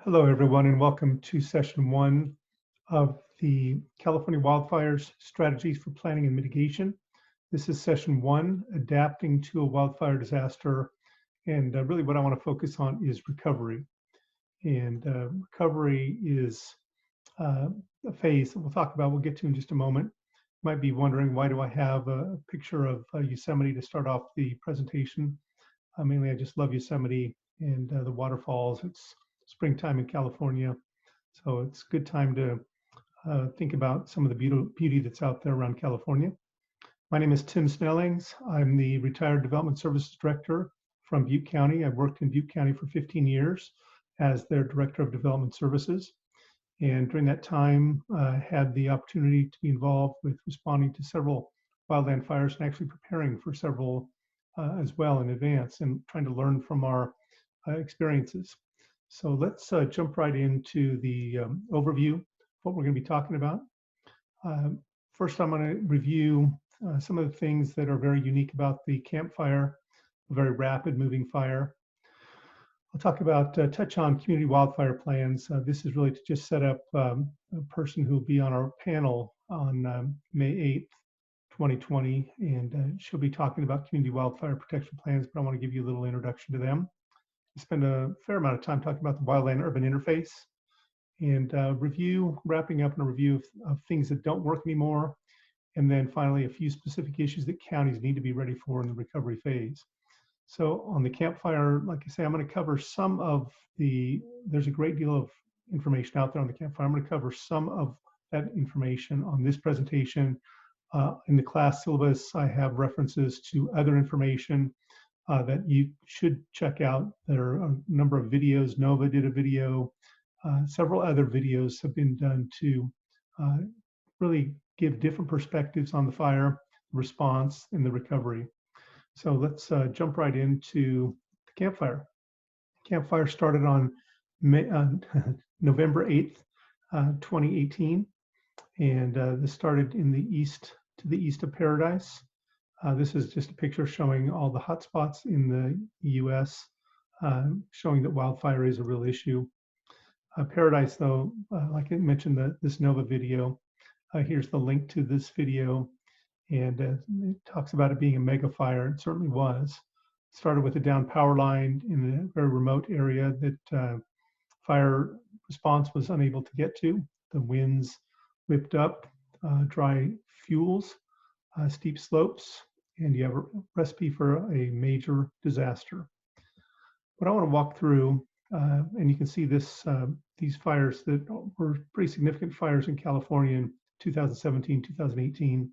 Hello, everyone, and welcome to session one of the California Wildfires Strategies for Planning and Mitigation. This is session one, adapting to a wildfire disaster. And really what I want to focus on is recovery. And recovery is a phase that we'll talk about, we'll get to in just a moment. You might be wondering, why do I have a picture of Yosemite to start off the presentation? Mainly, I just love Yosemite and the waterfalls. It's springtime in California, so it's a good time to think about some of the beauty that's out there around California. My name is Tim Snellings. I'm the retired Development Services Director from Butte County. I've worked in Butte County for 15 years as their Director of Development Services. And during that time, I had the opportunity to be involved with responding to several wildland fires and actually preparing for several as well in advance and trying to learn from our experiences. So let's jump right into the overview of what we're going to be talking about. First, I'm going to review some of the things that are very unique about the campfire, a very rapid moving fire. I'll talk about, touch on community wildfire plans. This is really to just set up a person who will be on our panel on May 8th, 2020, and she'll be talking about community wildfire protection plans, but I want to give you a little introduction to them. We spend a fair amount of time talking about the wildland-urban interface and wrapping up in a review of things that don't work anymore, and then finally a few specific issues that counties need to be ready for in the recovery phase. So on the campfire, like I say, I'm going to cover some of there's a great deal of information out there on the campfire. I'm going to cover some of that information on this presentation. In the class syllabus, I have references to other information that you should check out. There are a number of videos. Nova did a video. Several other videos have been done to really give different perspectives on the fire, response, and the recovery. So let's jump right into the campfire. Campfire started on November 8th, 2018. And this started in the east, to the east of Paradise. This is just a picture showing all the hotspots in the US, showing that wildfire is a real issue. Paradise, though, like I mentioned, this NOVA video, here's the link to this video, and it talks about it being a mega fire. It certainly was. It started with a down power line in a very remote area that fire response was unable to get to. The winds whipped up, dry fuels, steep slopes, and you have a recipe for a major disaster. What I want to walk through, and you can see this, these fires that were pretty significant fires in California in 2017, 2018.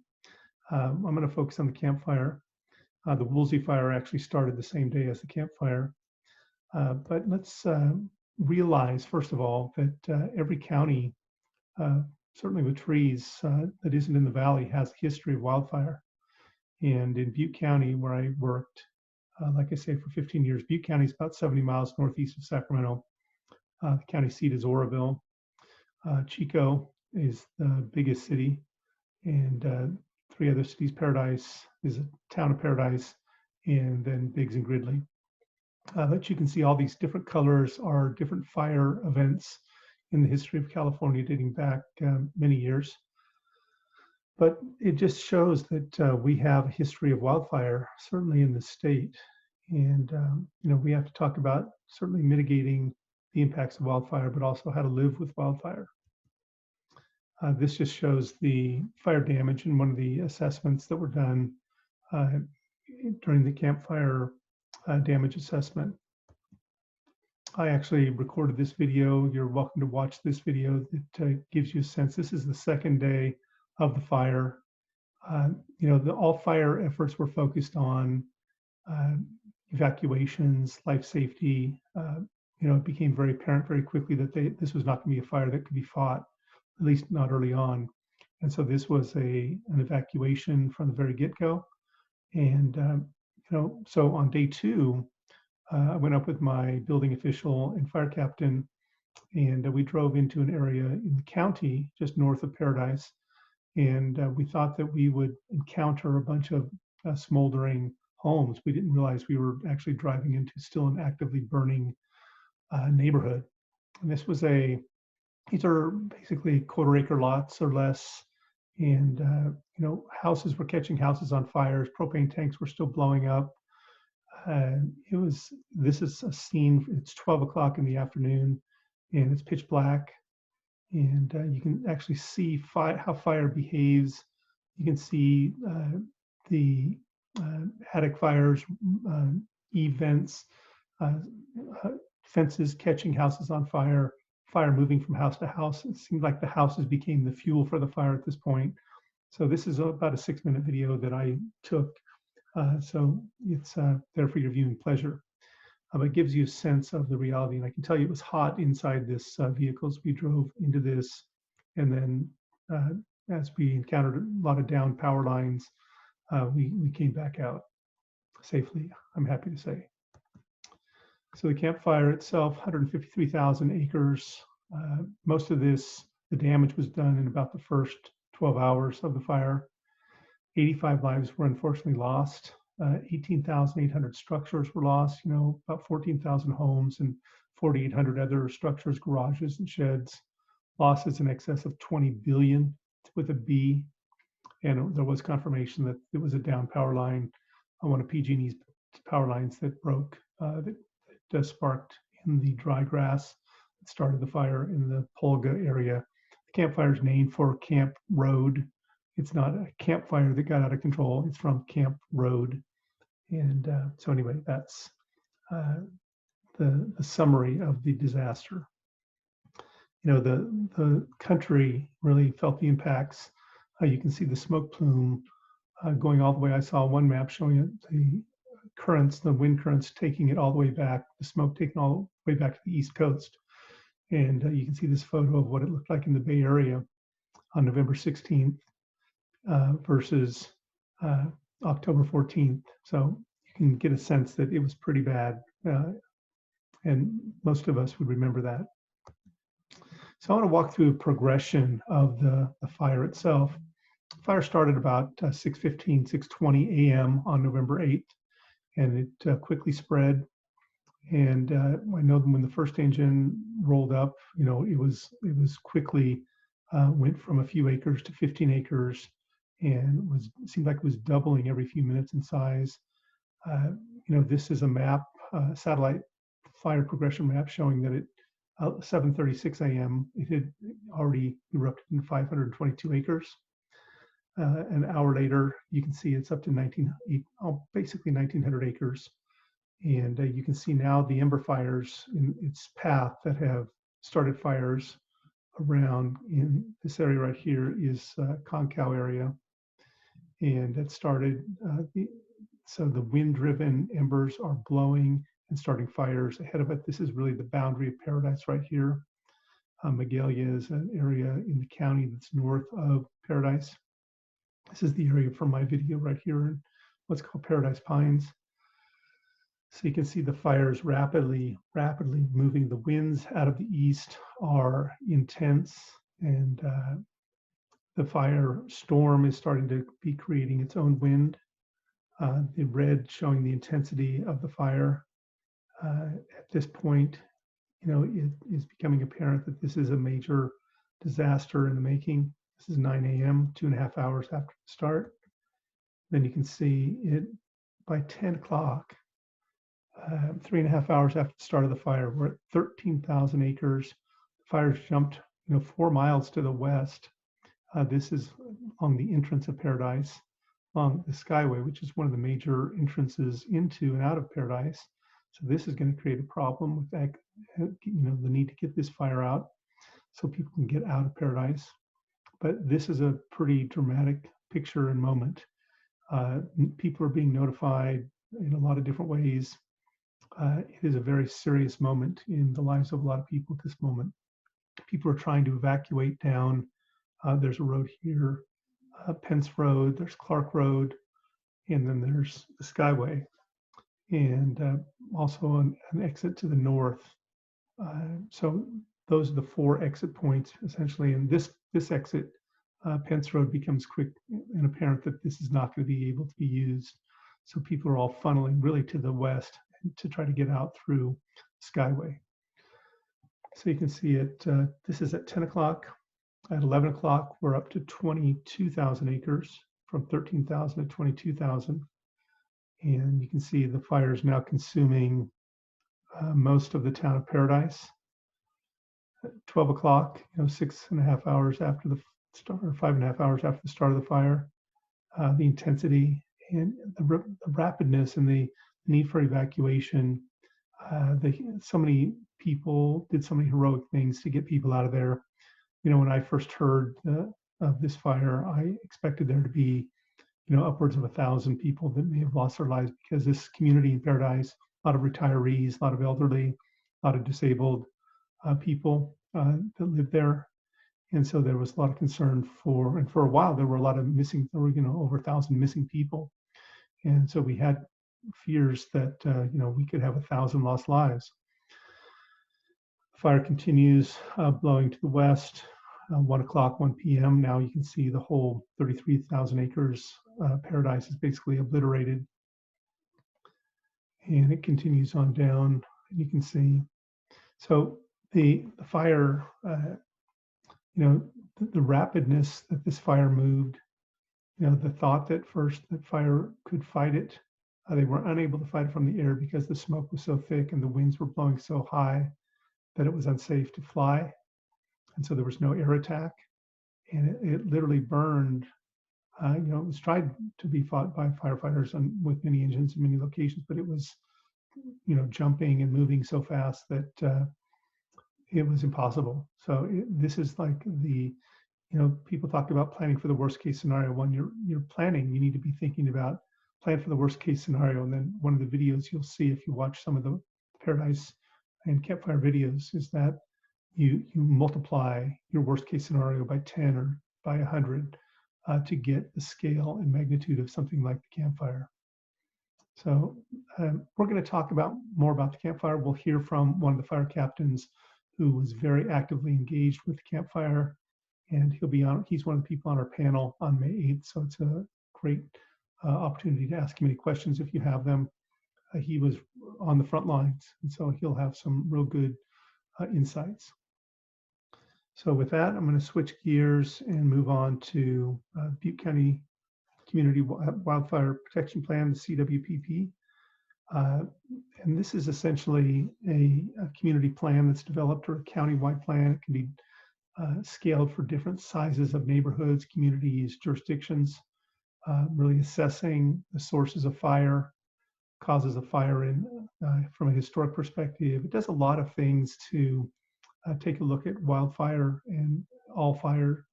I'm going to focus on the campfire. The Woolsey fire actually started the same day as the campfire. But let's realize, first of all, that every county, certainly with trees, that isn't in the valley, has a history of wildfire. And in Butte County, where I worked, like I say, for 15 years, Butte County is about 70 miles northeast of Sacramento. The county seat is Oroville. Chico is the biggest city, and three other cities. Paradise is a town of Paradise, and then Biggs and Gridley. But you can see all these different colors are different fire events in the history of California dating back many years. But it just shows that we have a history of wildfire, certainly in the state. And, we have to talk about certainly mitigating the impacts of wildfire, but also how to live with wildfire. This just shows the fire damage in one of the assessments that were done during the campfire damage assessment. I actually recorded this video. You're welcome to watch this video. It gives you a sense. This is the second day of the fire. All fire efforts were focused on evacuations, life safety. It became very apparent very quickly that this was not going to be a fire that could be fought, at least not early on. And so this was an evacuation from the very get-go. And so on day two, I went up with my building official and fire captain, and we drove into an area in the county just north of Paradise. And we thought that we would encounter a bunch of smoldering homes. We didn't realize we were actually driving into still an actively burning neighborhood. And these are basically quarter-acre lots or less. And, houses were catching houses on fires. Propane tanks were still blowing up. This is a scene, it's 12 o'clock in the afternoon and it's pitch black. And you can actually see how fire behaves. You can see the attic fires, vents, fences catching houses on fire, fire moving from house to house. It seemed like the houses became the fuel for the fire at this point. So this is about a 6-minute video that I took. So it's there for your viewing pleasure. It gives you a sense of the reality. And I can tell you it was hot inside this vehicle as we drove into this. And then as we encountered a lot of down power lines, we came back out safely, I'm happy to say. So the campfire itself, 153,000 acres. Most of this, the damage was done in about the first 12 hours of the fire. 85 lives were unfortunately lost. 18,800 structures were lost, about 14,000 homes and 4,800 other structures, garages and sheds. Losses in excess of 20 billion with a B. And there was confirmation that it was a down power line on one of PG&E's power lines that broke, that sparked in the dry grass that started the fire in the Polga area. The campfire is named for Camp Road. It's not a campfire that got out of control. It's from Camp Road. And so anyway, that's the summary of the disaster. The country really felt the impacts. You can see the smoke plume going all the way. I saw one map showing it, the currents, the wind currents taking it all the way back, the smoke taking all the way back to the East Coast. And you can see this photo of what it looked like in the Bay Area on November 16th versus October 14th. So you can get a sense that it was pretty bad. And most of us would remember that. So I want to walk through a progression of the fire itself. The fire started about 6:15, 6:20 a.m. on November 8th, and it quickly spread. And I know that when the first engine rolled up, it was quickly went from a few acres to 15 acres, and it seemed like it was doubling every few minutes in size. This is a map, satellite fire progression map showing that at 7:36 a.m. it had already erupted in 522 acres. An hour later, you can see it's up to basically 1,900 acres. And you can see now the ember fires in its path that have started fires around in this area right here is Concow area. And it started, so the wind-driven embers are blowing and starting fires ahead of it. This is really the boundary of Paradise right here. Magalia is an area in the county that's north of Paradise. This is the area from my video right here in what's called Paradise Pines. So you can see the fires rapidly moving. The winds out of the east are intense, and the fire storm is starting to be creating its own wind. The red showing the intensity of the fire. At this point, it is becoming apparent that this is a major disaster in the making. This is 9 a.m., 2.5 hours after the start. Then you can see it by 10 o'clock, 3.5 hours after the start of the fire. We're at 13,000 acres. The fire's jumped, 4 miles to the west. This is on the entrance of Paradise, along the Skyway, which is one of the major entrances into and out of Paradise. So this is going to create a problem with that, the need to get this fire out so people can get out of Paradise. But this is a pretty dramatic picture and moment. People are being notified in a lot of different ways. It is a very serious moment in the lives of a lot of people at this moment. People are trying to evacuate down. There's a road here, Pence Road, there's Clark Road, and then there's the Skyway, and also an exit to the north. So those are the 4 exit points essentially, and this exit, Pence Road, becomes quick and apparent that this is not going to be able to be used. So people are all funneling really to the west to try to get out through Skyway. So you can see it, this is at 10 o'clock. At 11 o'clock, we're up to 22,000 acres, from 13,000 to 22,000. And you can see the fire is now consuming most of the town of Paradise. At 12 o'clock, 6.5 hours after the start, or 5.5 hours after the start of the fire, the intensity and the rapidness and the need for evacuation. So many people did so many heroic things to get people out of there. When I first heard of this fire, I expected there to be, upwards of 1,000 people that may have lost their lives, because this community in Paradise, a lot of retirees, a lot of elderly, a lot of disabled people that lived there. And so there was a lot of concern and for a while, there were a lot of missing, there were, over 1,000 missing people. And so we had fears that, we could have 1,000 lost lives. The fire continues blowing to the west. 1 o'clock, 1 p.m. Now you can see the whole 33,000 acres Paradise is basically obliterated. And it continues on down, and you can see. So the fire, the rapidness that this fire moved, the thought that first that fire could fight it, they were unable to fight it from the air because the smoke was so thick and the winds were blowing so high that it was unsafe to fly. And so there was no air attack, and it literally burned. It was tried to be fought by firefighters with many engines in many locations, but it was, jumping and moving so fast that it was impossible. So this is like people talk about planning for the worst case scenario. When you're planning, you need to be thinking about plan for the worst case scenario. And then one of the videos you'll see if you watch some of the Paradise and campfire videos is that you multiply your worst case scenario by 10 or by 100 to get the scale and magnitude of something like the campfire. So we're going to talk more about the campfire. We'll hear from one of the fire captains who was very actively engaged with the campfire, and he's one of the people on our panel on May 8th. So it's a great opportunity to ask him any questions if you have them. He was on the front lines, and so he'll have some real good insights. So with that, I'm going to switch gears and move on to Butte County Community Wildfire Protection Plan, the CWPP. And this is essentially a community plan that's developed, or a county-wide plan. It can be scaled for different sizes of neighborhoods, communities, jurisdictions, really assessing the sources of fire, causes of fire from a historic perspective. It does a lot of things to take a look at wildfire and all fire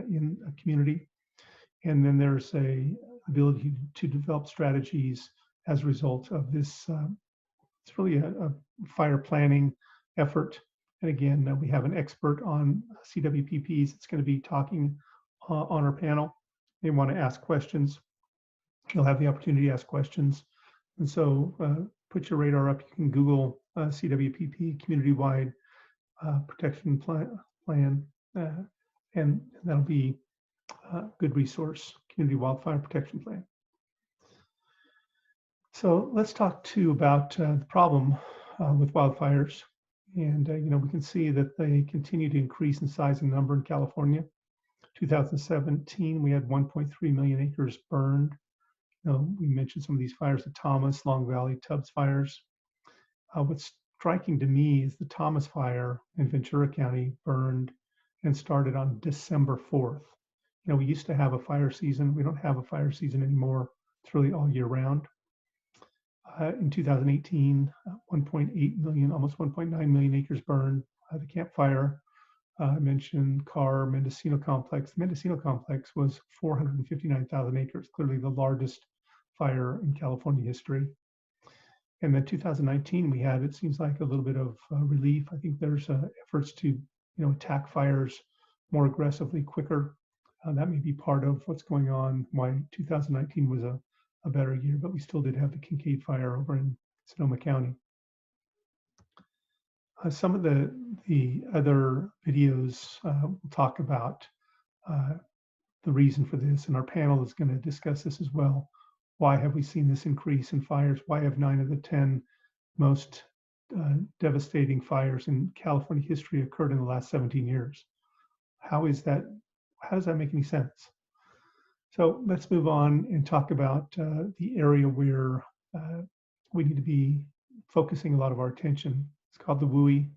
in a community. And then there's a ability to develop strategies as a result of this. It's really a fire planning effort. And again, we have an expert on CWPPs. It's going to be talking on our panel. They want to ask questions. You'll have the opportunity to ask questions. And so put your radar up. You can Google CWPP, community-wide protection plan, and that'll be a good resource, Community Wildfire Protection Plan. So let's talk too about the problem with wildfires. And we can see that they continue to increase in size and number in California. 2017, we had 1.3 million acres burned. We mentioned some of these fires, the Thomas, Long Valley, Tubbs fires. What's striking to me is the Thomas fire in Ventura County burned and started on December 4th. We used to have a fire season. We don't have a fire season anymore. It's really all year round. In 2018, 1.8 million, almost 1.9 million acres burned. The Camp Fire, I mentioned Carr, Mendocino Complex. The Mendocino Complex was 459,000 acres, clearly the largest fire in California history. And then 2019, we had, it seems like, a little bit of relief. I think there's efforts to, attack fires more aggressively, quicker. That may be part of what's going on, why 2019 was a better year, but we still did have the Kincaid fire over in Sonoma County. Some of the other videos will talk about the reason for this, and our panel is going to discuss this as well. Why have we seen this increase in fires? Why have 9 of the 10 most devastating fires in California history occurred in the last 17 years. How is that? How does that make any sense? So let's move on and talk about the area where we need to be focusing a lot of our attention. It's called the WUI,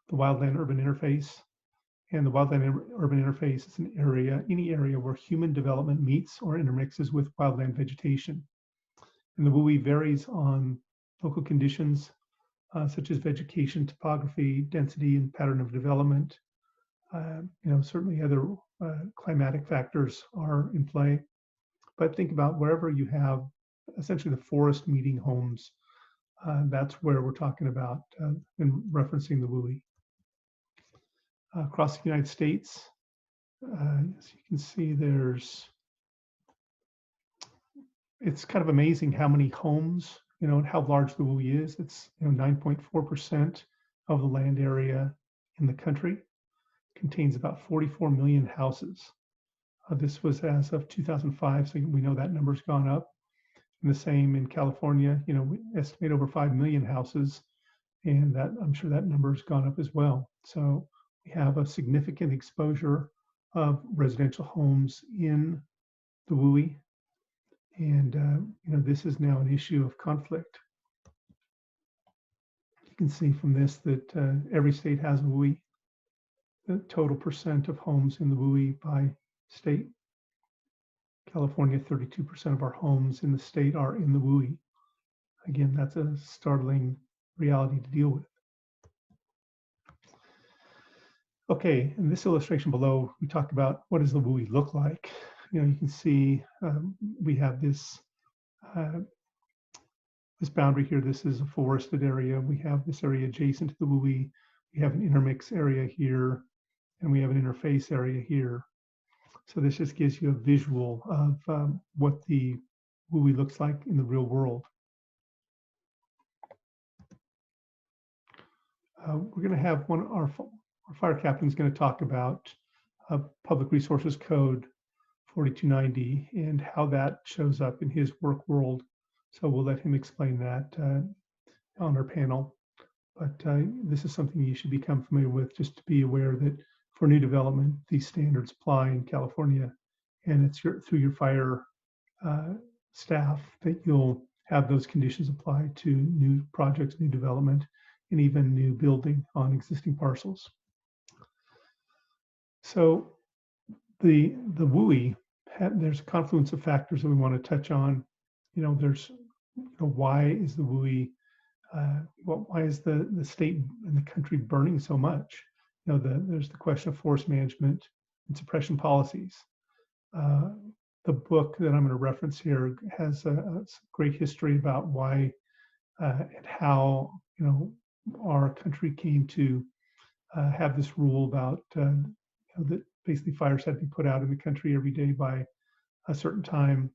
the Wildland Urban Interface. And the Wildland Urban Interface is an area, any area where human development meets or intermixes with wildland vegetation. And the WUI varies on local conditions, such as vegetation, topography, density, and pattern of development. Certainly other climatic factors are in play. But think about wherever you have essentially the forest meeting homes. That's where we're talking about in referencing the WUI. Across the United States, as you can see, it's kind of amazing how many homes, and how large the WUI is. It's 9.4% of the land area in the country. Contains about 44 million houses. This was as of 2005, so we know that number's gone up. And the same in California, we estimate over 5 million houses, and that I'm sure that number's gone up as well. So we have a significant exposure of residential homes in the WUI, and this is now an issue of conflict. You can see from this that every state has a WUI. The total percent of homes in the WUI by state. California, 32% of our homes in the state are in the WUI. Again, that's a startling reality to deal with. Okay, in this illustration below, we talked about what does the WUI look like. You can see we have this this boundary here. This is a forested area. We have this area adjacent to the WUI. We have an intermix area here, and we have an interface area here. So this just gives you a visual of what the WUI looks like in the real world. We're going to have our fire captain is going to talk about Public Resources Code 4290 and how that shows up in his work world. So we'll let him explain that on our panel. But this is something you should become familiar with, just to be aware that for new development, these standards apply in California, and it's through your fire staff that you'll have those conditions apply to new projects, new development, and even new building on existing parcels. So the WUI, there's a confluence of factors that we want to touch on. There's why is the WUI, why is the state and the country burning so much? There's the question of forest management and suppression policies. The book that I'm going to reference here has a great history about why and how our country came to have this rule about that basically fires had to be put out in the country every day by a certain time,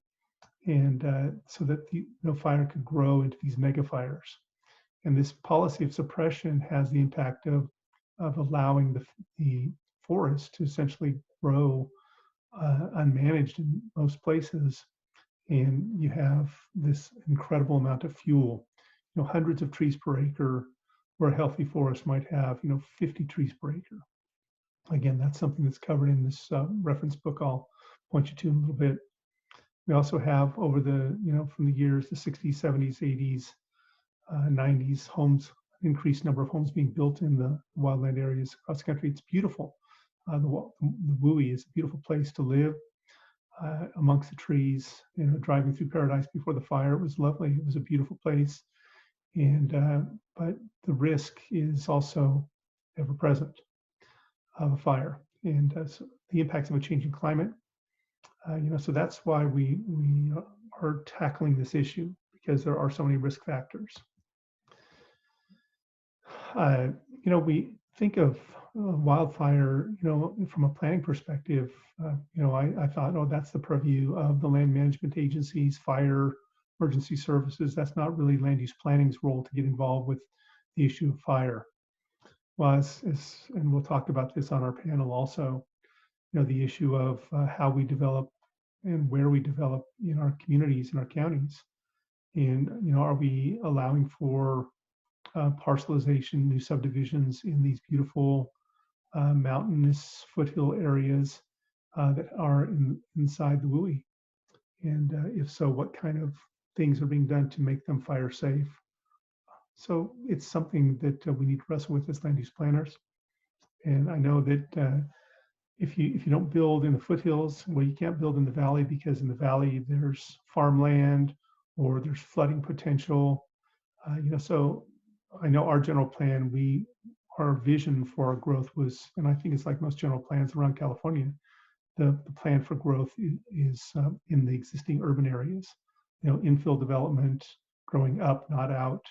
and so that no fire could grow into these mega fires. And this policy of suppression has the impact of allowing the forest to essentially grow unmanaged in most places. And you have this incredible amount of fuel, hundreds of trees per acre, where a healthy forest might have, 50 trees per acre. Again, that's something that's covered in this reference book I'll point you to in a little bit. We also have over the, from the years, the 60s, 70s, 80s, 90s, homes, increased number of homes being built in the wildland areas across the country. It's beautiful. The WUI is a beautiful place to live amongst the trees. Driving through Paradise before the fire, it was lovely. It was a beautiful place, and but the risk is also ever present of a fire, and so the impacts of a changing climate. So that's why we are tackling this issue, because there are so many risk factors. We think of wildfire, from a planning perspective. I thought, oh, that's the purview of the land management agencies, fire, emergency services. That's not really land use planning's role to get involved with the issue of fire. Well, and we'll talk about this on our panel also, the issue of how we develop and where we develop in our communities, in our counties. And, are we allowing for parcelization, new subdivisions in these beautiful mountainous foothill areas that are inside the WUI? And if so, what kind of things are being done to make them fire safe? So it's something that we need to wrestle with as land use planners. And I know that if you don't build in the foothills, well, you can't build in the valley because in the valley there's farmland or there's flooding potential. So I know our general plan, our vision for our growth was, and I think it's like most general plans around California, the plan for growth is in the existing urban areas, infill development, growing up, not out,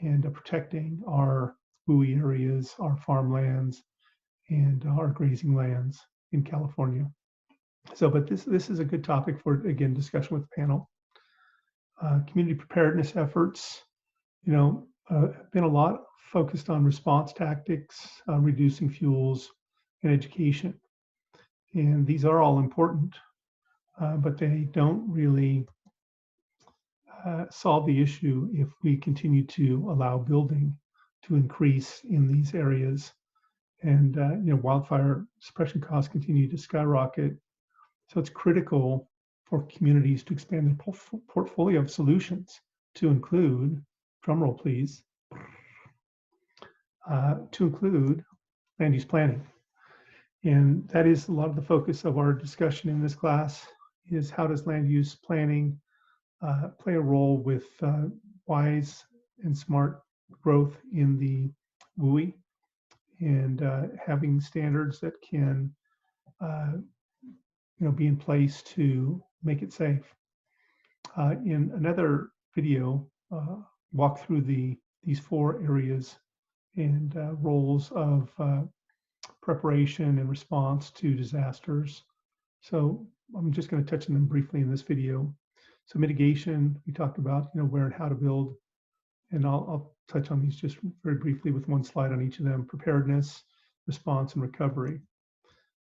and protecting our WUI areas, our farmlands, and our grazing lands in California. So, but this is a good topic for, again, discussion with the panel. Community preparedness efforts, been a lot focused on response tactics, reducing fuels, and education. And these are all important, but they don't really solve the issue if we continue to allow building to increase in these areas. And wildfire suppression costs continue to skyrocket. So it's critical for communities to expand their portfolio of solutions to include, drumroll please, to include land use planning. And that is a lot of the focus of our discussion in this class, is how does land use planning play a role with wise and smart growth in the WUI, and having standards that can be in place to make it safe. In another video, walk through these 4 areas and roles of preparation and response to disasters. So I'm just going to touch on them briefly in this video. So mitigation, we talked about where and how to build, and I'll touch on these just very briefly with one slide on each of them. Preparedness, response, and recovery.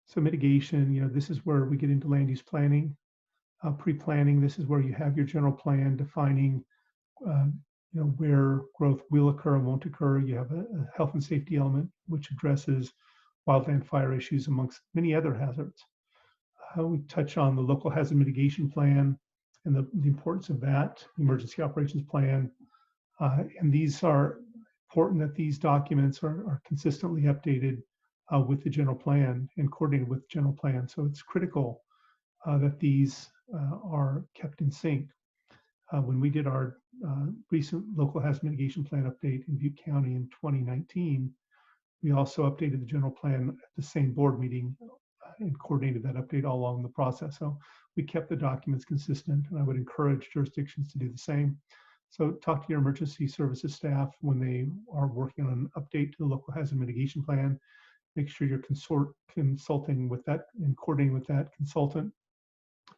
So mitigation, this is where we get into land use planning. Pre-planning, this is where you have your general plan defining where growth will occur and won't occur. You have a health and safety element, which addresses wildland fire issues amongst many other hazards. We touch on the local hazard mitigation plan and the importance of that, emergency operations plan. And these are important, that these documents are consistently updated with the general plan and coordinated with the general plan. So it's critical that these are kept in sync. When we did our recent local hazard mitigation plan update in Butte County in 2019, we also updated the general plan at the same board meeting and coordinated that update all along the process. So we kept the documents consistent, and I would encourage jurisdictions to do the same. So talk to your emergency services staff when they are working on an update to the local hazard mitigation plan. Make sure you're consulting with that and coordinating with that consultant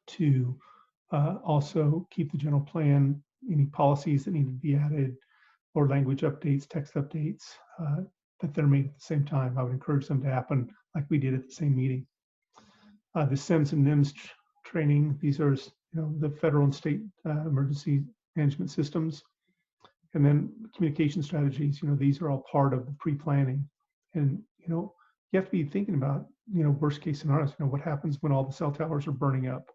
to also keep the general plan, any policies that need to be added or language updates, text updates, that they're made at the same time. I would encourage them to happen like we did at the same meeting. The SIMS and NIMS training, these are the federal and state emergency management systems. And then communication strategies, these are all part of the pre-planning. And, you have to be thinking about, worst case scenarios, what happens when all the cell towers are burning up,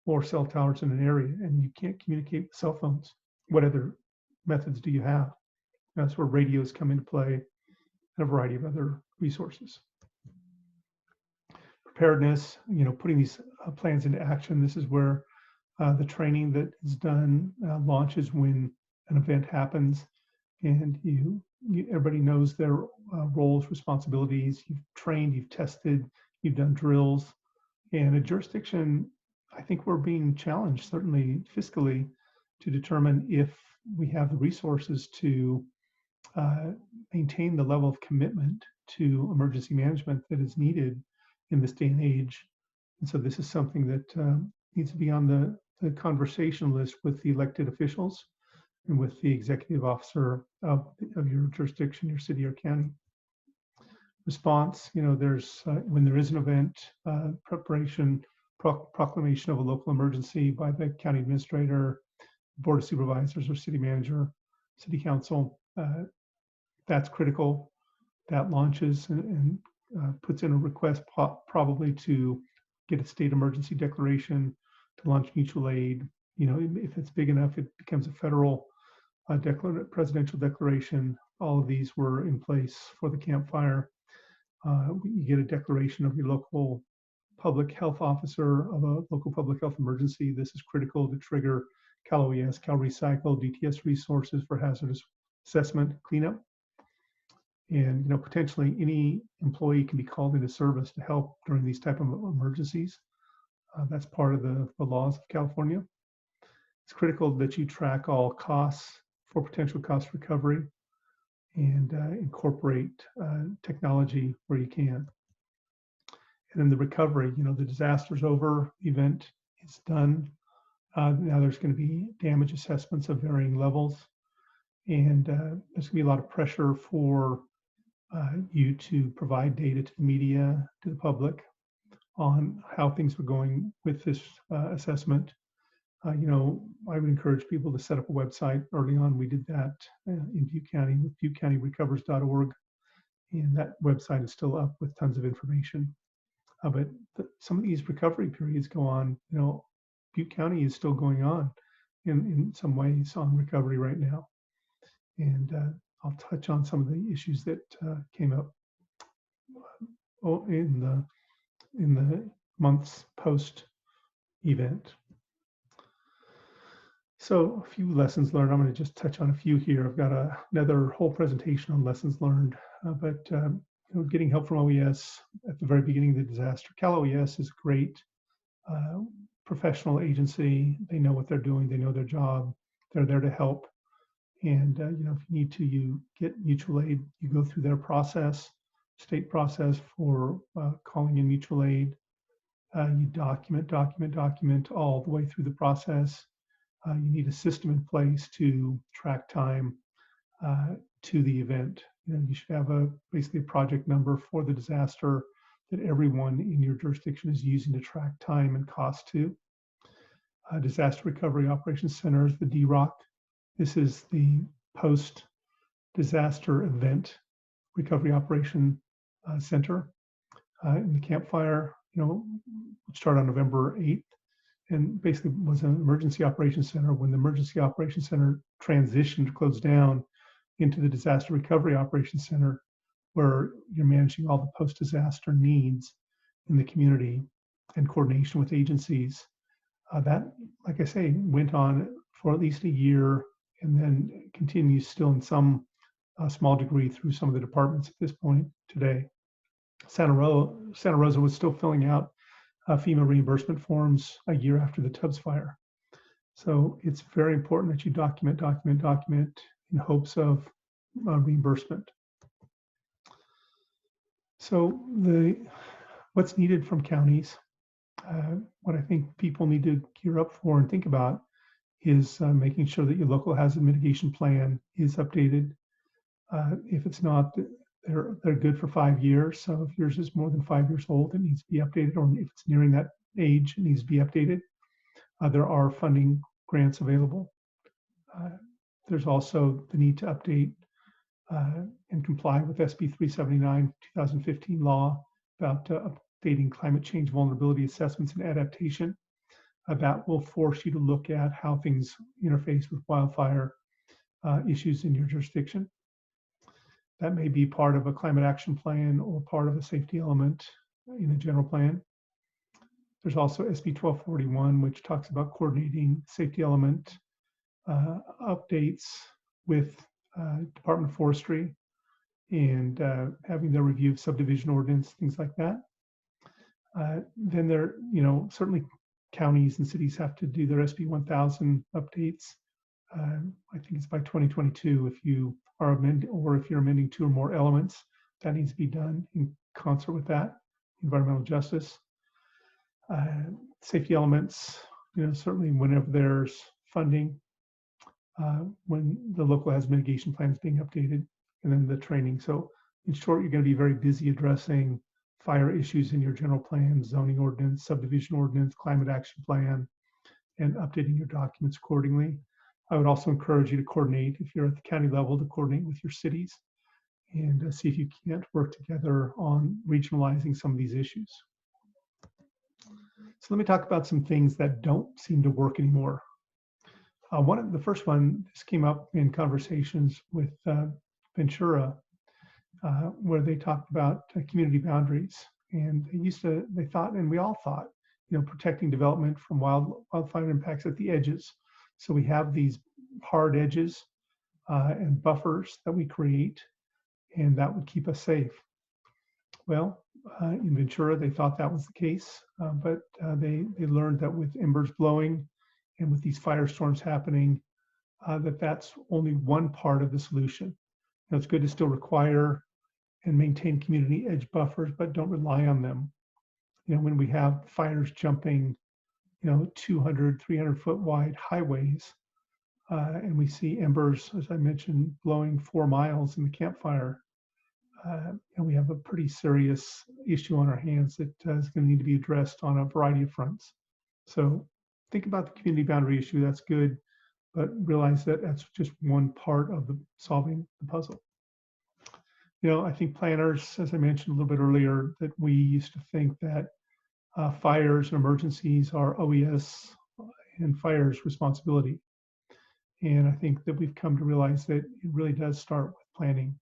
or cell towers in an area and you can't communicate with cell phones. What other methods do you have? That's where radios come into play, and a variety of other resources. Preparedness, putting these plans into action. This is where the training that is done launches when an event happens, and everybody knows their roles, responsibilities. You've trained, you've tested, you've done drills, and a jurisdiction, I think we're being challenged, certainly fiscally, to determine if we have the resources to maintain the level of commitment to emergency management that is needed in this day and age. And so this is something that needs to be on the conversation list with the elected officials and with the executive officer of your jurisdiction, your city or county. Response, there's when there is an event, preparation, proclamation of a local emergency by the county administrator, board of supervisors, or city manager, city council. that's critical. That launches and puts in a request probably to get a state emergency declaration, to launch mutual aid. You know, if it's big enough, it becomes a federal presidential declaration. All of these were in place for the Camp Fire. You get a declaration of your local public health officer of a local public health emergency. This is critical to trigger Cal OES, Cal Recycle, DTS resources for hazardous assessment cleanup. And potentially any employee can be called into service to help during these type of emergencies. That's part of the laws of California. It's critical that you track all costs for potential cost recovery and incorporate technology where you can. And then the recovery, the disaster's over, the event is done. Now there's going to be damage assessments of varying levels. And there's going to be a lot of pressure for you to provide data to the media, to the public, on how things were going with this assessment. I would encourage people to set up a website. Early on, we did that in Butte County with ButteCountyRecovers.org, and that website is still up with tons of information. But some of these recovery periods go on. Butte County is still going on in some ways on recovery right now, and I'll touch on some of the issues that came up in the months post event. So a few lessons learned. I'm going to just touch on a few here. I've got another whole presentation on lessons learned, but getting help from OES at the very beginning of the disaster. Cal OES is a great professional agency. They know what they're doing. They know their job. They're there to help. And if you need to, you get mutual aid. You go through their process, state process for calling in mutual aid. You document all the way through the process. You need a system in place to track time to the event. You should have basically a project number for the disaster that everyone in your jurisdiction is using to track time and cost to. Disaster Recovery Operations Centers, the DROC. This is the post-disaster event recovery operation center. In the Camp Fire, started on November 8th, and basically was an emergency operations center. When the emergency operations center transitioned, closed down into the disaster recovery operations center, where you're managing all the post-disaster needs in the community and coordination with agencies. That, like I say, went on for at least a year, and then continues still in some small degree through some of the departments at this point today. Santa Rosa was still filling out FEMA reimbursement forms a year after the Tubbs fire. So it's very important that you document in hopes of reimbursement. So what's needed from counties, what I think people need to gear up for and think about is making sure that your local hazard mitigation plan is updated. If it's not, they're good for 5 years. So if yours is more than 5 years old, it needs to be updated, or if it's nearing that age, it needs to be updated. There are funding grants available. There's also the need to update and comply with SB 379 2015 law about updating climate change vulnerability assessments and adaptation. That will force you to look at how things interface with wildfire issues in your jurisdiction. That may be part of a climate action plan or part of a safety element in a general plan. There's also SB 1241, which talks about coordinating safety element updates with Department of Forestry and having their review of subdivision ordinance, things like that. Then there, certainly counties and cities have to do their SB 1000 updates. I think it's by 2022 if you are amending, or if you're amending 2 or more elements, that needs to be done in concert with that. Environmental justice, safety elements, certainly whenever there's funding, when the local hazard mitigation plan is being updated, and then the training. So in short, you're going to be very busy addressing fire issues in your general plan, zoning ordinance, subdivision ordinance, climate action plan, and updating your documents accordingly. I would also encourage you to coordinate, if you're at the county level, to coordinate with your cities and see if you can't work together on regionalizing some of these issues. So let me talk about some things that don't seem to work anymore. The first one, this came up in conversations with Ventura, where they talked about community boundaries. And they thought, and we all thought, protecting development from wildfire impacts at the edges. So we have these hard edges and buffers that we create, and that would keep us safe. Well, in Ventura, they thought that was the case, but they learned that with embers blowing and with these firestorms happening, that's only one part of the solution. It's good to still require and maintain community edge buffers, but don't rely on them. When we have fires jumping, 200, 300 foot wide highways, and we see embers, as I mentioned, blowing 4 miles in the campfire, and we have a pretty serious issue on our hands that is going to need to be addressed on a variety of fronts. So think about the community boundary issue, that's good, but realize that that's just one part of solving the puzzle. I think planners, as I mentioned a little bit earlier, that we used to think that fires and emergencies are OES and fire's responsibility. And I think that we've come to realize that it really does start with planning.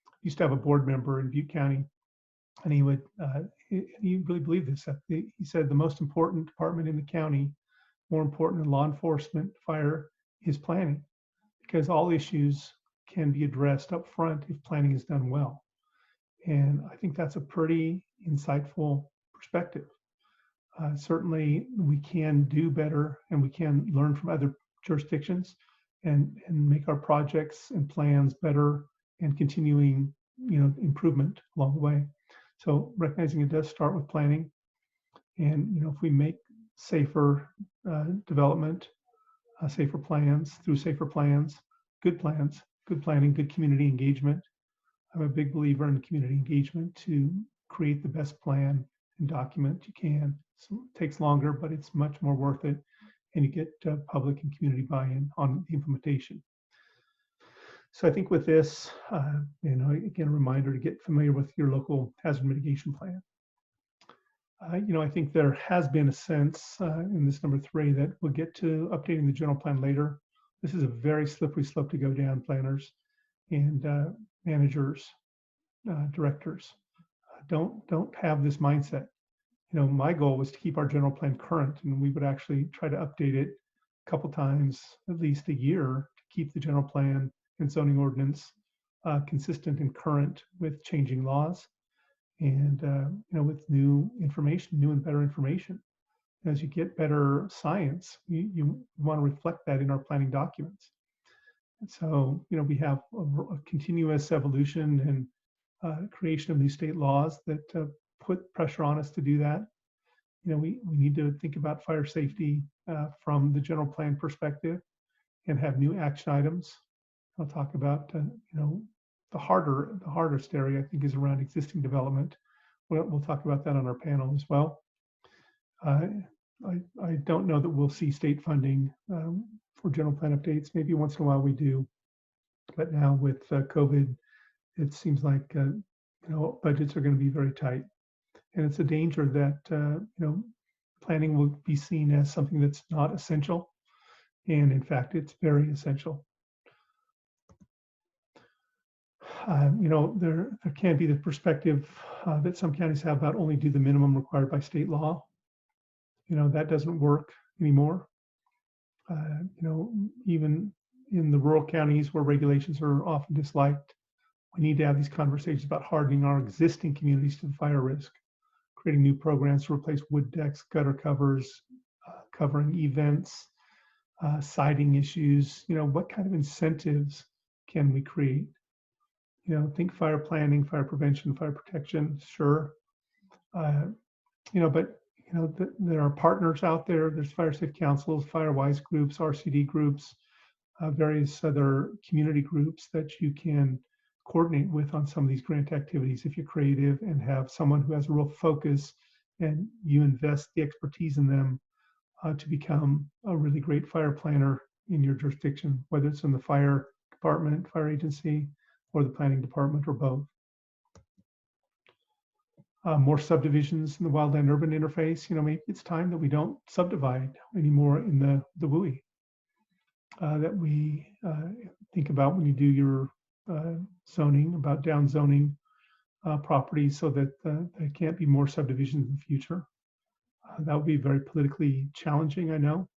I used to have a board member in Butte County, and he really believed this. He said the most important department in the county, more important than law enforcement, fire, is planning, because all issues can be addressed up front if planning is done well. And I think that's a pretty insightful perspective. Certainly, we can do better, and we can learn from other jurisdictions and make our projects and plans better and continuing, improvement along the way. So recognizing it does start with planning, and if we make safer development, safer plans through safer plans, good planning, good community engagement. I'm a big believer in community engagement to create the best plan and document you can. So it takes longer, but it's much more worth it, and you get public and community buy-in on the implementation. So I think with this, again, a reminder to get familiar with your local hazard mitigation plan. I think there has been a sense in this number 3 that we'll get to updating the general plan later. This is a very slippery slope to go down, planners and managers, directors. Don't have this mindset. My goal was to keep our general plan current, and we would actually try to update it a couple times, at least a year, to keep the general plan and zoning ordinance consistent and current with changing laws, and with new information, new and better information. As you get better science, you want to reflect that in our planning documents. And so, we have a continuous evolution and creation of new state laws that put pressure on us to do that. We need to think about fire safety from the general plan perspective and have new action items. I'll talk about, the hardest area, I think, is around existing development. We'll talk about that on our panel as well. I don't know that we'll see state funding for general plan updates. Maybe once in a while we do, but now with COVID, it seems like budgets are going to be very tight, and it's a danger that planning will be seen as something that's not essential, and in fact, it's very essential. There can be the perspective that some counties have about only do the minimum required by state law. That doesn't work anymore. Even in the rural counties where regulations are often disliked, we need to have these conversations about hardening our existing communities to the fire risk, creating new programs to replace wood decks, gutter covers, covering events, siding issues. What kind of incentives can we create? Think fire planning, fire prevention, fire protection, sure. But there are partners out there. There's fire safe councils, firewise groups, RCD groups, various other community groups that you can coordinate with on some of these grant activities if you're creative and have someone who has a real focus and you invest the expertise in them to become a really great fire planner in your jurisdiction, whether it's in the fire department, fire agency, or the planning department or both. More subdivisions in the wildland-urban interface. Maybe it's time that we don't subdivide anymore in the WUI. That we think about when you do your zoning, about down zoning properties, so that there can't be more subdivisions in the future. That would be very politically challenging, I know,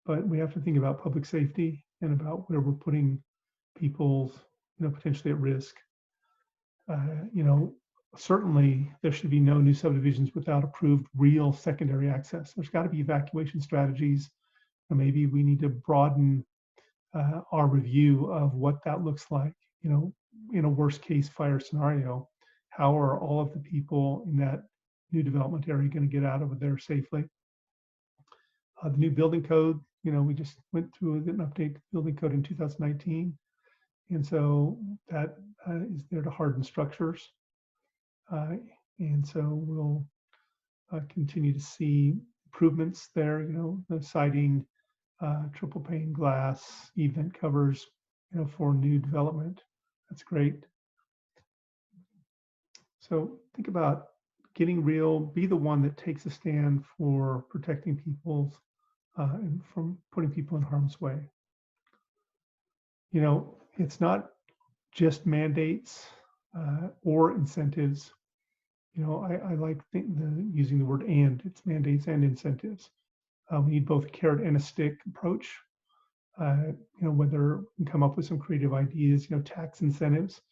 but we have to think about public safety and about where we're putting people, potentially at risk. Certainly there should be no new subdivisions without approved real secondary access. There's got to be evacuation strategies. And maybe we need to broaden our review of what that looks like. In a worst case fire scenario, how are all of the people in that new development area going to get out of there safely? The new building code, we just went through an update building code in 2019. And so that is there to harden structures. And so we'll continue to see improvements there, the siding, triple pane glass, event covers, for new development. That's great. So think about getting real, be the one that takes a stand for protecting people and from putting people in harm's way. It's not just mandates or incentives. I like using the word and. It's mandates and incentives. We need both a carrot and a stick approach. Whether we can come up with some creative ideas, tax incentives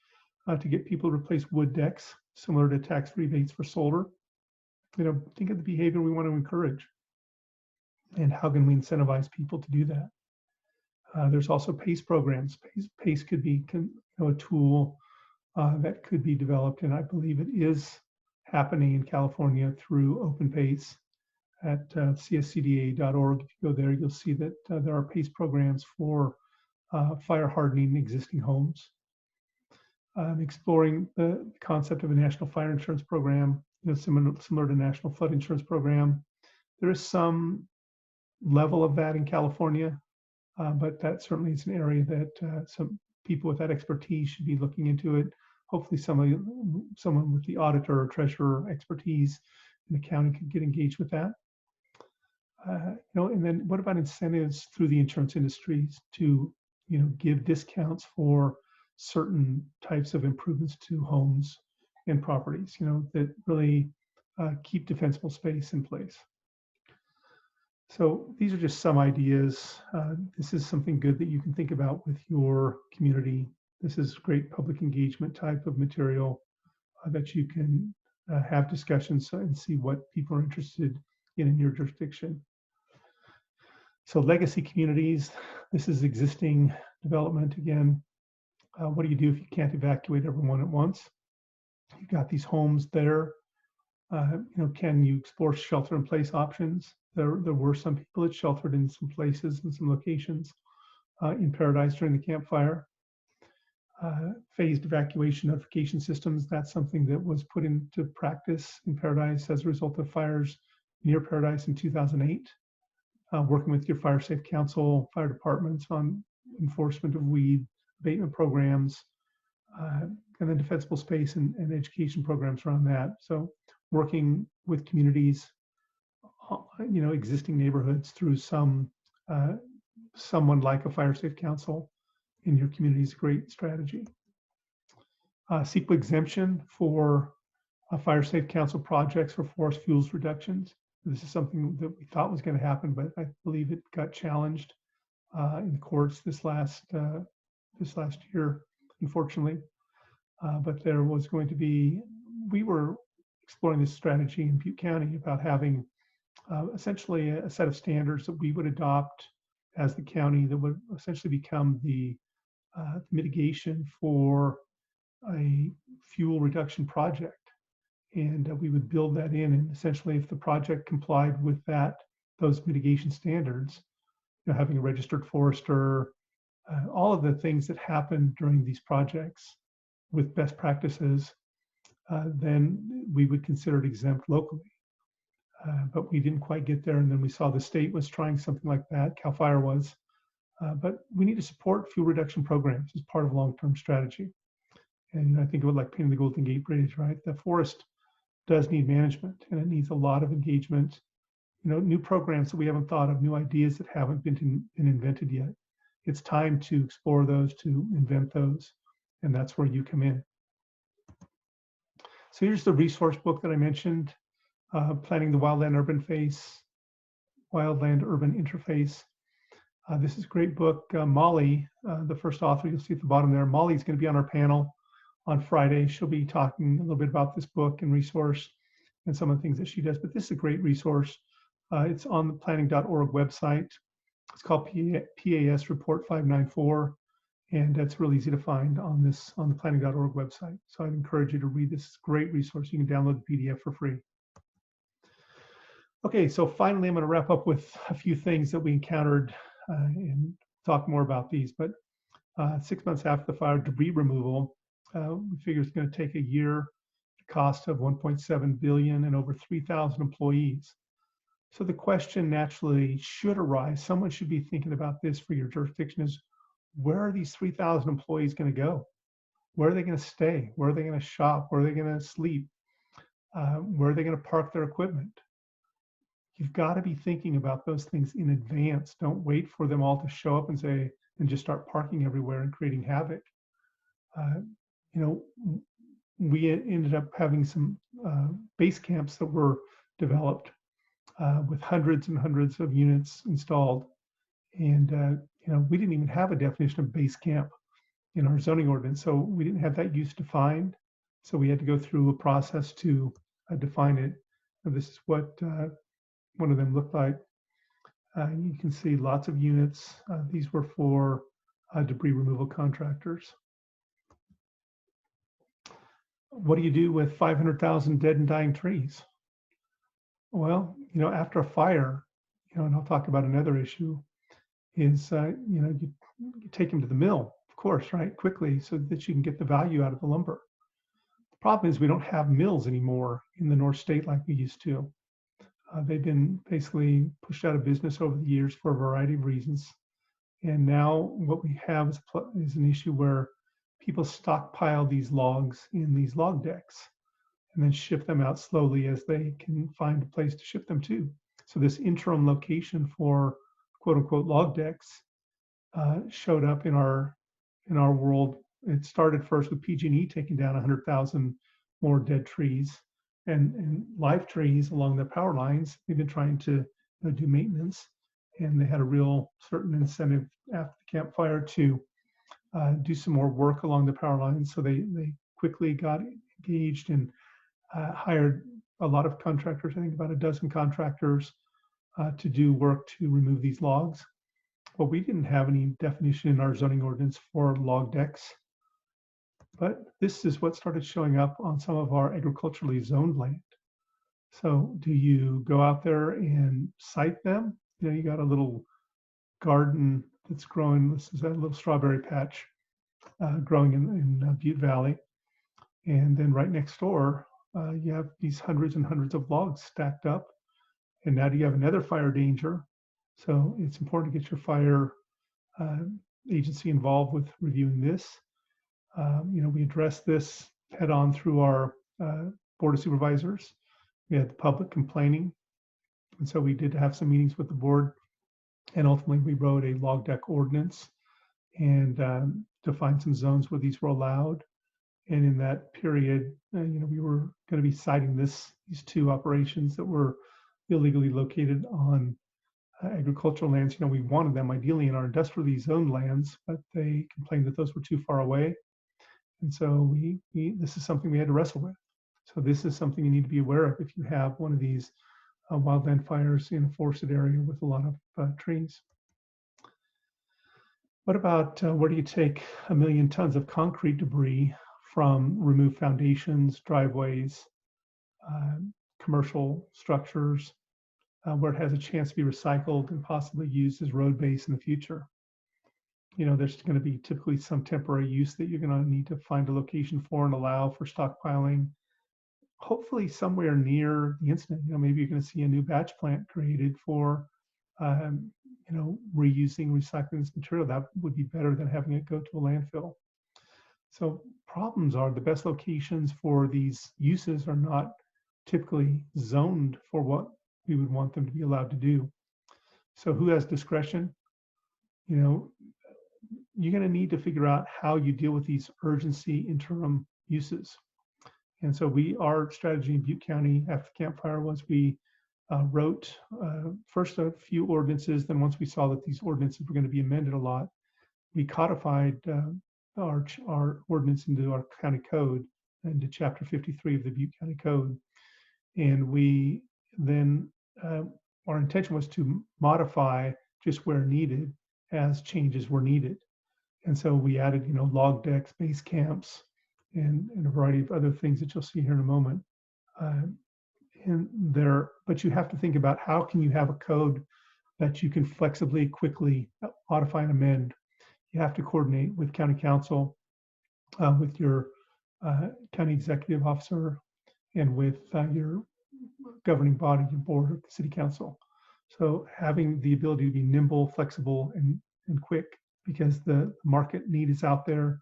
to get people to replace wood decks, similar to tax rebates for solar. Think of the behavior we want to encourage, and how can we incentivize people to do that? There's also PACE programs. PACE could be a tool that could be developed, and I believe it is happening in California through OpenPACE at cscda.org. If you go there, you'll see that there are PACE programs for fire hardening existing homes. Exploring the concept of a national fire insurance program, similar to National Flood Insurance Program. There is some level of that in California, but that certainly is an area that some people with that expertise should be looking into it. Hopefully someone with the auditor or treasurer expertise in the county could get engaged with that. And then what about incentives through the insurance industries to, give discounts for certain types of improvements to homes and properties, that really keep defensible space in place. So these are just some ideas. This is something good that you can think about with your community. This is great public engagement type of material that you can have discussions and see what people are interested in your jurisdiction. So legacy communities, this is existing development again. What do you do if you can't evacuate everyone at once? You've got these homes there. Can you explore shelter-in-place options? There were some people that sheltered in some places and some locations in Paradise during the Camp Fire. Phased evacuation notification systems, that's something that was put into practice in Paradise as a result of fires near Paradise in 2008. Working with your fire safe council, fire departments on enforcement of weed abatement programs, and then defensible space and education programs around that. So working with communities, existing neighborhoods through someone like a fire safe council in your community is a great strategy. CEQA exemption for fire safe council projects for forest fuels reductions. This is something that we thought was going to happen, but I believe it got challenged in the courts this last year, unfortunately. But there was going to be, we were exploring this strategy in Butte County about having essentially a set of standards that we would adopt as the county that would essentially become the mitigation for a fuel reduction project. And we would build that in, and essentially if the project complied with those mitigation standards, having a registered forester, all of the things that happen during these projects with best practices, then we would consider it exempt locally. But we didn't quite get there, and then we saw the state was trying something like that, CAL FIRE was. But we need to support fuel reduction programs as part of a long-term strategy. And I think of it like painting the Golden Gate Bridge, right? The forest does need management, and it needs a lot of engagement. New programs that we haven't thought of, new ideas that haven't been invented yet. It's time to explore those, to invent those, and that's where you come in. So here's the resource book that I mentioned, Planning the Wildland-Urban Interface. This is a great book. Molly, the first author, you'll see at the bottom there, Molly's going to be on our panel on Friday. She'll be talking a little bit about this book and resource and some of the things that she does, but this is a great resource. It's on the planning.org website. It's called PAS Report 594, and that's really easy to find on the planning.org website. So I'd encourage you to read this great resource. You can download the PDF for free. Okay, so finally, I'm going to wrap up with a few things that we encountered and talk more about these. But 6 months after the fire, debris removal, we figure it's going to take a year, the cost of 1.7 billion and over 3,000 employees. So the question naturally should arise, someone should be thinking about this for your jurisdiction, is where are these 3,000 employees going to go? Where are they going to stay? Where are they going to shop? Where are they going to sleep? Where are they going to park their equipment? You've got to be thinking about those things in advance. Don't wait for them all to show up and just start parking everywhere and creating havoc. We ended up having some base camps that were developed with hundreds and hundreds of units installed. And we didn't even have a definition of base camp in our zoning ordinance, so we didn't have that use defined. So we had to go through a process to define it. And this is what one of them looked like. You can see lots of units. These were for debris removal contractors. What do you do with 500,000 dead and dying trees? Well, after a fire, and I'll talk about another issue, is you take them to the mill, of course, right, quickly, so that you can get the value out of the lumber. The problem is we don't have mills anymore in the North State like we used to. They've been basically pushed out of business over the years for a variety of reasons. And now what we have is an issue where people stockpile these logs in these log decks and then ship them out slowly as they can find a place to ship them to. So this interim location for quote unquote log decks showed up in our world. It started first with PG&E taking down 100,000 more dead trees and live trees along the power lines. They've been trying to do maintenance, and they had a real certain incentive after the Camp Fire to do some more work along the power lines. So they quickly got engaged and hired a lot of contractors, I think about a dozen contractors, to do work to remove these logs. But we didn't have any definition in our zoning ordinance for log decks. But this is what started showing up on some of our agriculturally zoned land. So do you go out there and site them? You got a little garden that's growing. This is a little strawberry patch growing in Butte Valley. And then right next door, you have these hundreds and hundreds of logs stacked up. And now you have another fire danger. So it's important to get your fire agency involved with reviewing this. We addressed this head on through our Board of Supervisors. We had the public complaining. And so we did have some meetings with the board. And ultimately, we wrote a log deck ordinance and defined some zones where these were allowed. And in that period, we were going to be citing these two operations that were illegally located on agricultural lands. We wanted them ideally in our industrially zoned lands, but they complained that those were too far away. And so this is something we had to wrestle with. So this is something you need to be aware of if you have one of these wildland fires in a forested area with a lot of trees. What about where do you take 1 million tons of concrete debris from removed foundations, driveways, commercial structures, where it has a chance to be recycled and possibly used as road base in the future? There's going to be typically some temporary use that you're going to need to find a location for and allow for stockpiling. Hopefully somewhere near the incident, maybe you're going to see a new batch plant created for, reusing, recycling this material. That would be better than having it go to a landfill. So problems are the best locations for these uses are not typically zoned for what we would want them to be allowed to do. So who has discretion? You know, you're going to need to figure out how you deal with these urgency interim uses. And so our strategy in Butte County after Camp Fire was we wrote first a few ordinances. Then once we saw that these ordinances were going to be amended a lot, we codified our ordinance into our county code, into chapter 53 of the Butte County Code. And we then, our intention was to modify just where needed as changes were needed. And so we added, log decks, base camps, and a variety of other things that you'll see here in a moment. But you have to think about how can you have a code that you can flexibly, quickly modify and amend. You have to coordinate with county council, with your county executive officer, and with your governing body, your board, or the city council. So having the ability to be nimble, flexible, and quick, because the market need is out there.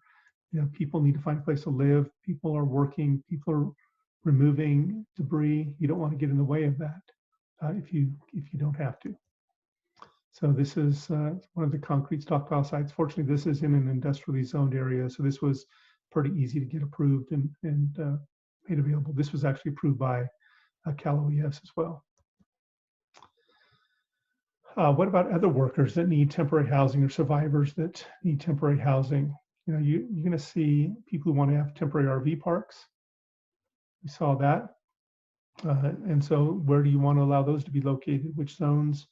People need to find a place to live. People are working. People are removing debris. You don't want to get in the way of that if you don't have to. So this is one of the concrete stockpile sites. Fortunately, this is in an industrially zoned area, so this was pretty easy to get approved and made available. This was actually approved by Cal OES as well. What about other workers that need temporary housing or survivors that need temporary housing? You're going to see people who want to have temporary RV parks. We saw that. And so where do you want to allow those to be located? Which zones?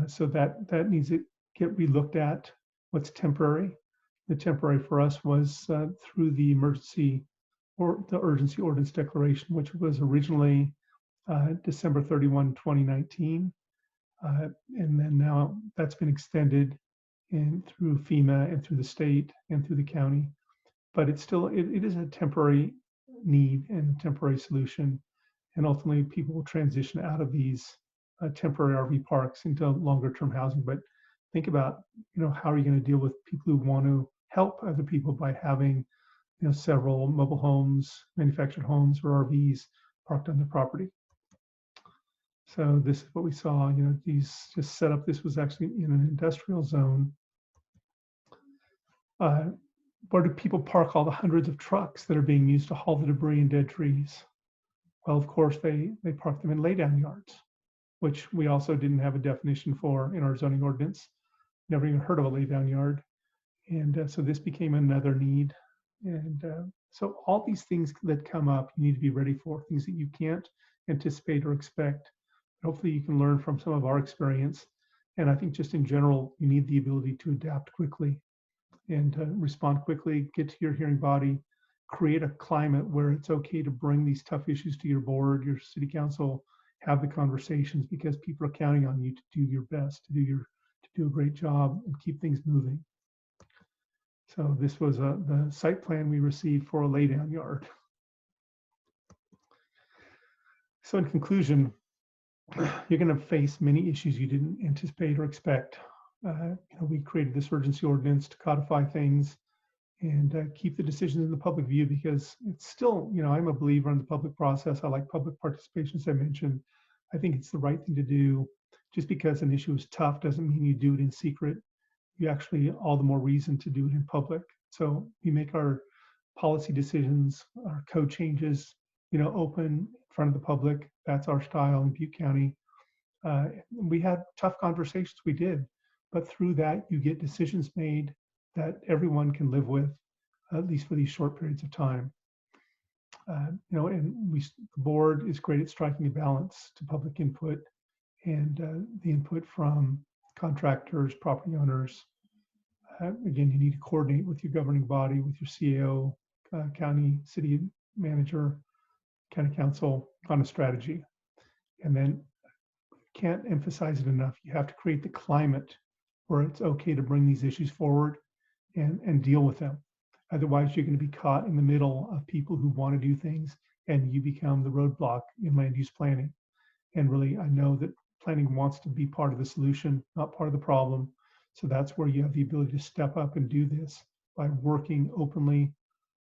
So that needs to get relooked at. What's temporary? The temporary for us was through the emergency or the urgency ordinance declaration, which was originally December 31, 2019. And then now that's been extended through FEMA and through the state and through the county. But it's still, it is a temporary need and a temporary solution. And ultimately people will transition out of these temporary RV parks into longer term housing. But think about, how are you going to deal with people who want to help other people by having, several mobile homes, manufactured homes or RVs parked on their property. So this is what we saw, these just set up. This was actually in an industrial zone. Where do people park all the hundreds of trucks that are being used to haul the debris and dead trees? Well, of course, they park them in laydown yards, which we also didn't have a definition for in our zoning ordinance. Never even heard of a laydown yard. And so this became another need. And so all these things that come up, you need to be ready for, things that you can't anticipate or expect. Hopefully you can learn from some of our experience. And I think just in general, you need the ability to adapt quickly and respond quickly, get to your hearing body, create a climate where it's okay to bring these tough issues to your board, your city council, have the conversations, because people are counting on you to do your best, to do a great job and keep things moving. So this was the site plan we received for a laydown yard. So in conclusion, you're going to face many issues you didn't anticipate or expect. We created this urgency ordinance to codify things and keep the decisions in the public view, because it's still, I'm a believer in the public process. I like public participation, as I mentioned. I think it's the right thing to do. Just because an issue is tough doesn't mean you do it in secret. You actually, all the more reason to do it in public. So we make our policy decisions, our code changes, open in front of the public. That's our style in Butte County. We had tough conversations, we did, but through that you get decisions made that everyone can live with, at least for these short periods of time. And the board is great at striking a balance to public input and the input from contractors, property owners. Again, you need to coordinate with your governing body, with your CEO, county, city manager, county council on a strategy. And then can't emphasize it enough. You have to create the climate where it's okay to bring these issues forward and deal with them. Otherwise, you're going to be caught in the middle of people who want to do things and you become the roadblock in land use planning. And really, I know that planning wants to be part of the solution, not part of the problem. So that's where you have the ability to step up and do this by working openly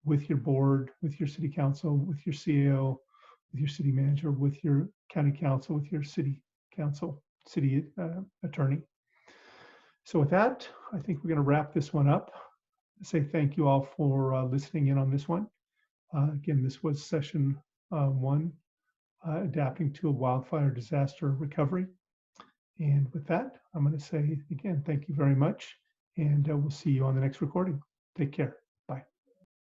with your board, with your city council, with your CAO, with your city manager, with your county council, with your city council, city attorney. So with that, I think we're going to wrap this one up. Say thank you all for listening in on this one. Again, this was session 1, adapting to a wildfire disaster recovery. And with that, I'm going to say again, thank you very much. And we'll see you on the next recording. Take care.